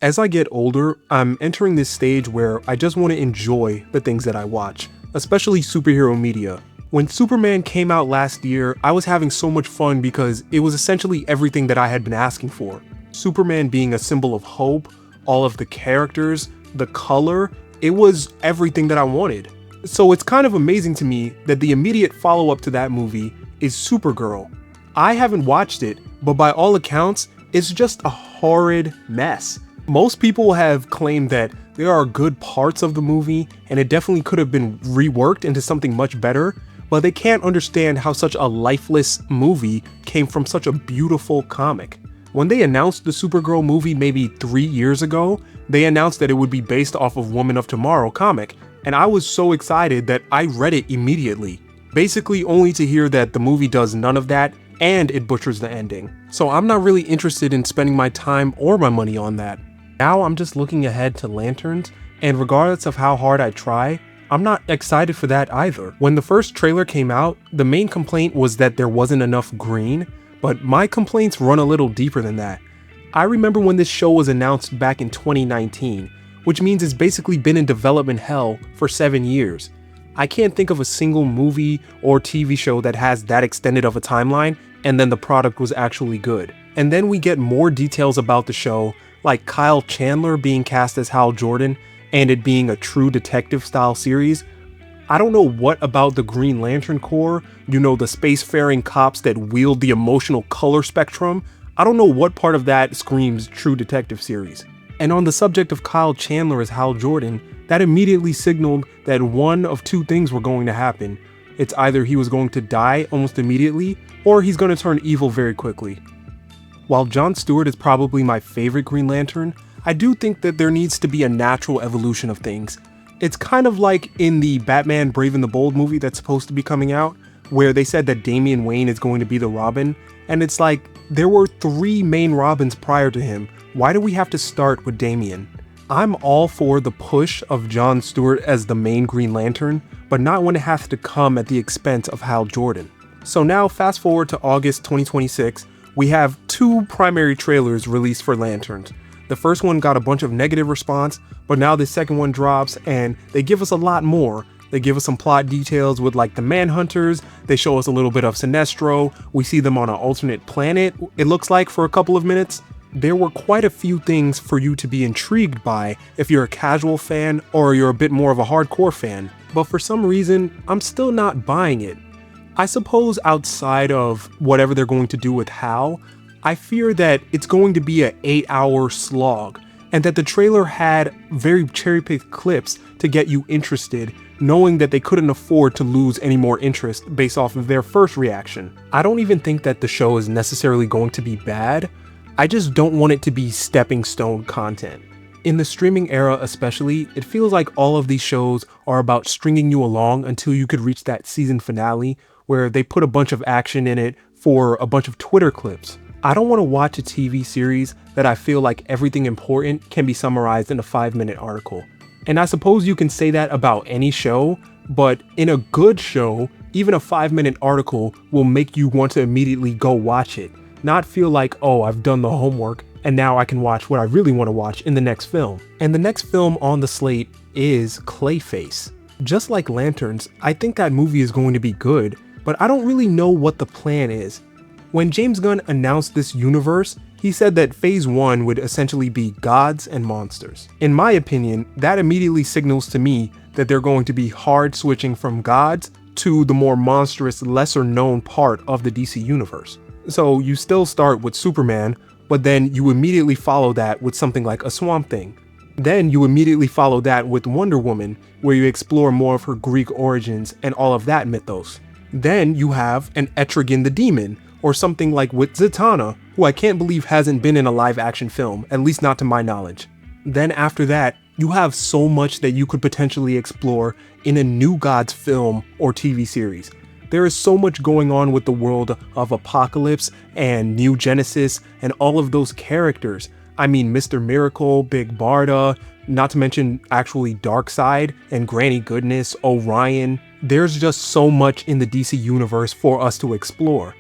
As I get older, I'm entering this stage where I just want to enjoy the things that I watch, especially superhero media. When Superman came out last year, I was having so much fun because it was essentially everything that I had been asking for. Superman being a symbol of hope, all of the characters, the color, it was everything that I wanted. So it's kind of amazing to me that the immediate follow-up to that movie is Supergirl. I haven't watched it, but by all accounts, it's just a horrid mess. Most people have claimed that there are good parts of the movie and it definitely could have been reworked into something much better, but they can't understand how such a lifeless movie came from such a beautiful comic. When they announced the Supergirl movie maybe 3 years ago, they announced that it would be based off of Woman of Tomorrow comic, and I was so excited that I read it immediately, basically only to hear that the movie does none of that and it butchers the ending. So I'm not really interested in spending my time or my money on that. Now I'm just looking ahead to Lanterns, and regardless of how hard I try, I'm not excited for that either. When the first trailer came out, the main complaint was that there wasn't enough green, but my complaints run a little deeper than that. I remember when this show was announced back in 2019, which means it's basically been in development hell for 7 years. I can't think of a single movie or TV show that has that extended of a timeline and then the product was actually good. And then we get more details about the show, like Kyle Chandler being cast as Hal Jordan and it being a true detective style series. I don't know what about the Green Lantern Corps, the spacefaring cops that wield the emotional color spectrum. I don't know what part of that screams true detective series. And on the subject of Kyle Chandler as Hal Jordan, that immediately signaled that one of two things were going to happen. It's either he was going to die almost immediately, or he's going to turn evil very quickly. While John Stewart is probably my favorite Green Lantern, I do think that there needs to be a natural evolution of things. It's kind of like in the Batman Brave and the Bold movie that's supposed to be coming out, where they said that Damian Wayne is going to be the Robin, and it's like, there were 3 main Robins prior to him. Why do we have to start with Damian? I'm all for the push of John Stewart as the main Green Lantern, but not when it has to come at the expense of Hal Jordan. So now fast forward to August 2026, we have 2 primary trailers released for Lanterns. The first one got a bunch of negative response, but now the second one drops and they give us a lot more. They give us some plot details with like the Manhunters, they show us a little bit of Sinestro, we see them on an alternate planet, it looks like, for a couple of minutes. There were quite a few things for you to be intrigued by if you're a casual fan or you're a bit more of a hardcore fan, but for some reason, I'm still not buying it. I suppose outside of whatever they're going to do with Hal, I fear that it's going to be an 8-hour slog, and that the trailer had very cherry-picked clips to get you interested, knowing that they couldn't afford to lose any more interest based off of their first reaction. I don't even think that the show is necessarily going to be bad, I just don't want it to be stepping stone content. In the streaming era especially, it feels like all of these shows are about stringing you along until you could reach that season finale, where they put a bunch of action in it for a bunch of Twitter clips. I don't want to watch a TV series that I feel like everything important can be summarized in a 5-minute article. And I suppose you can say that about any show, but in a good show, even a 5-minute article will make you want to immediately go watch it, not feel like, oh, I've done the homework and now I can watch what I really want to watch in the next film. And the next film on the slate is Clayface. Just like Lanterns, I think that movie is going to be good, but I don't really know what the plan is. When James Gunn announced this universe, he said that Phase 1 would essentially be gods and monsters. In my opinion, that immediately signals to me that they're going to be hard switching from gods to the more monstrous, lesser known part of the DC universe. So you still start with Superman, but then you immediately follow that with something like a Swamp Thing. Then you immediately follow that with Wonder Woman, where you explore more of her Greek origins and all of that mythos. Then you have an Etrigan the Demon, or something like with Zatanna, who I can't believe hasn't been in a live action film, at least not to my knowledge. Then after that, you have so much that you could potentially explore in a New Gods film or TV series. There is so much going on with the world of Apocalypse and New Genesis and all of those characters. I mean, Mr. Miracle, Big Barda, not to mention actually Darkseid and Granny Goodness, Orion. There's just so much in the DC universe for us to explore.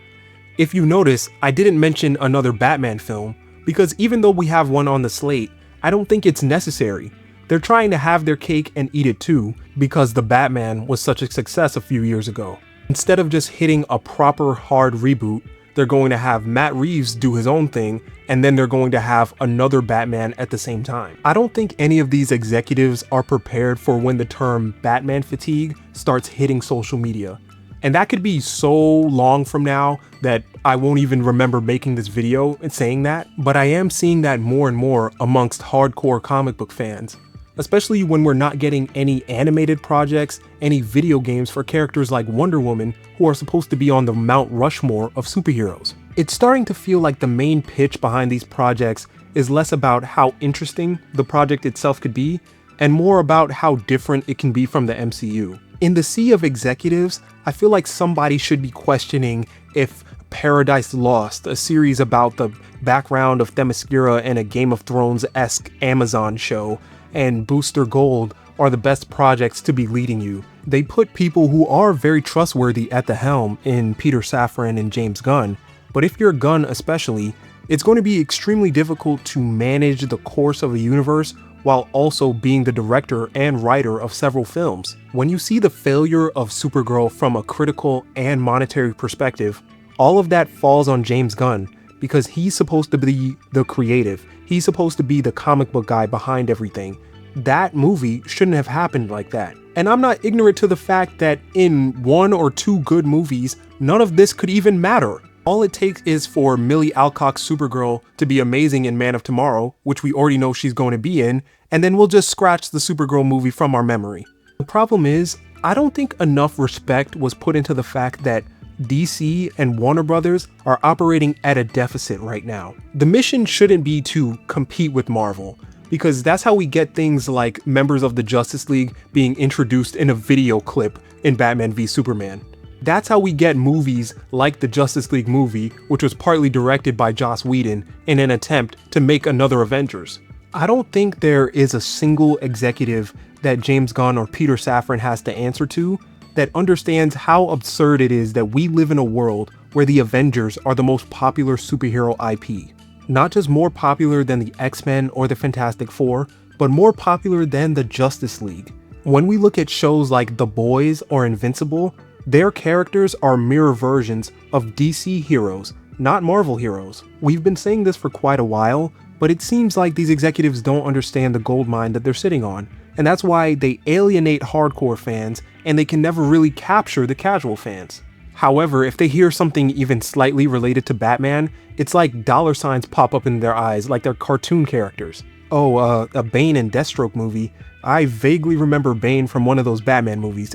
If you notice, I didn't mention another Batman film, because even though we have one on the slate, I don't think it's necessary. They're trying to have their cake and eat it too, because The Batman was such a success a few years ago. Instead of just hitting a proper hard reboot, they're going to have Matt Reeves do his own thing, and then they're going to have another Batman at the same time. I don't think any of these executives are prepared for when the term Batman fatigue starts hitting social media. And that could be so long from now that I won't even remember making this video and saying that, but I am seeing that more and more amongst hardcore comic book fans. Especially when we're not getting any animated projects, any video games for characters like Wonder Woman, who are supposed to be on the Mount Rushmore of superheroes. It's starting to feel like the main pitch behind these projects is less about how interesting the project itself could be, and more about how different it can be from the MCU. In the sea of executives, I feel like somebody should be questioning if Paradise Lost, a series about the background of Themyscira and a Game of Thrones-esque Amazon show, and Booster Gold are the best projects to be leading you. They put people who are very trustworthy at the helm in Peter Safran and James Gunn, but if you're Gunn especially, it's going to be extremely difficult to manage the course of the universe while also being the director and writer of several films. When you see the failure of Supergirl from a critical and monetary perspective, all of that falls on James Gunn, because he's supposed to be the creative. He's supposed to be the comic book guy behind everything. That movie shouldn't have happened like that. And I'm not ignorant to the fact that in 1 or 2 good movies, none of this could even matter. All it takes is for Millie Alcock's Supergirl to be amazing in Man of Tomorrow, which we already know she's going to be in, and then we'll just scratch the Supergirl movie from our memory. The problem is, I don't think enough respect was put into the fact that DC and Warner Brothers are operating at a deficit right now. The mission shouldn't be to compete with Marvel, because that's how we get things like members of the Justice League being introduced in a video clip in Batman v Superman. That's how we get movies like the Justice League movie, which was partly directed by Joss Whedon in an attempt to make another Avengers. I don't think there is a single executive that James Gunn or Peter Safran has to answer to that understands how absurd it is that we live in a world where the Avengers are the most popular superhero IP. Not just more popular than the X-Men or the Fantastic Four, but more popular than the Justice League. When we look at shows like The Boys or Invincible, their characters are mirror versions of DC heroes, not Marvel heroes. We've been saying this for quite a while, but it seems like these executives don't understand the goldmine that they're sitting on. And that's why they alienate hardcore fans, and they can never really capture the casual fans. However, if they hear something even slightly related to Batman, it's like dollar signs pop up in their eyes, like they're cartoon characters. Oh, a Bane and Deathstroke movie. I vaguely remember Bane from one of those Batman movies.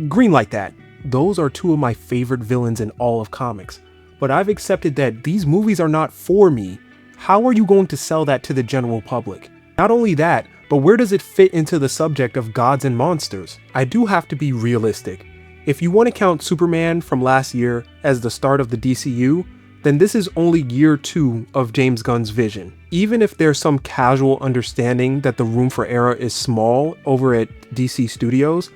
Green like that. Those are 2 of my favorite villains in all of comics. But I've accepted that these movies are not for me. How are you going to sell that to the general public? Not only that, but where does it fit into the subject of gods and monsters? I do have to be realistic. If you want to count Superman from last year as the start of the DCU, then this is only year 2 of James Gunn's vision. Even if there's some casual understanding that the room for error is small over at DC Studios,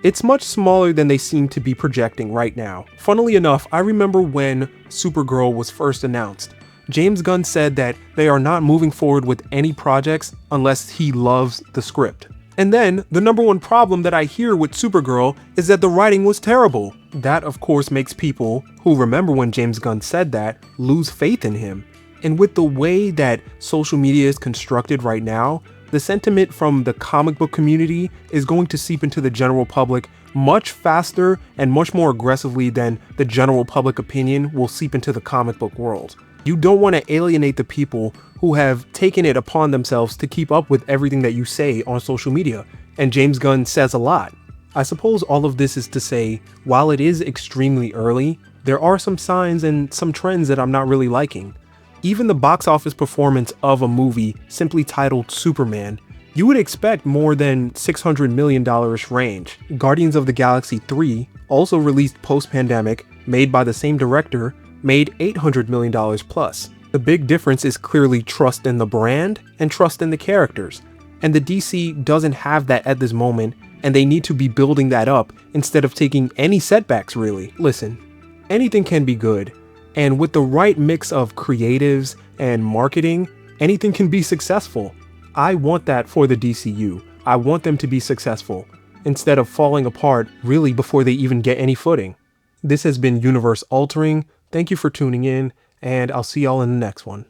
it's much smaller than they seem to be projecting right now. Funnily enough, I remember when Supergirl was first announced. James Gunn said that they are not moving forward with any projects unless he loves the script. And then, the number one problem that I hear with Supergirl is that the writing was terrible. That of course makes people, who remember when James Gunn said that, lose faith in him. And with the way that social media is constructed right now, the sentiment from the comic book community is going to seep into the general public much faster and much more aggressively than the general public opinion will seep into the comic book world. You don't want to alienate the people who have taken it upon themselves to keep up with everything that you say on social media, and James Gunn says a lot. I suppose all of this is to say, while it is extremely early, there are some signs and some trends that I'm not really liking. Even the box office performance of a movie simply titled Superman, you would expect more than $600 million range. Guardians of the Galaxy 3, also released post-pandemic, made by the same director, made $800 million plus. The big difference is clearly trust in the brand and trust in the characters. And the DC doesn't have that at this moment, and they need to be building that up instead of taking any setbacks really. Listen, anything can be good, and with the right mix of creatives and marketing, anything can be successful. I want that for the DCU. I want them to be successful, instead of falling apart really before they even get any footing. This has been Universe Altering. Thank you for tuning in, and I'll see y'all in the next one.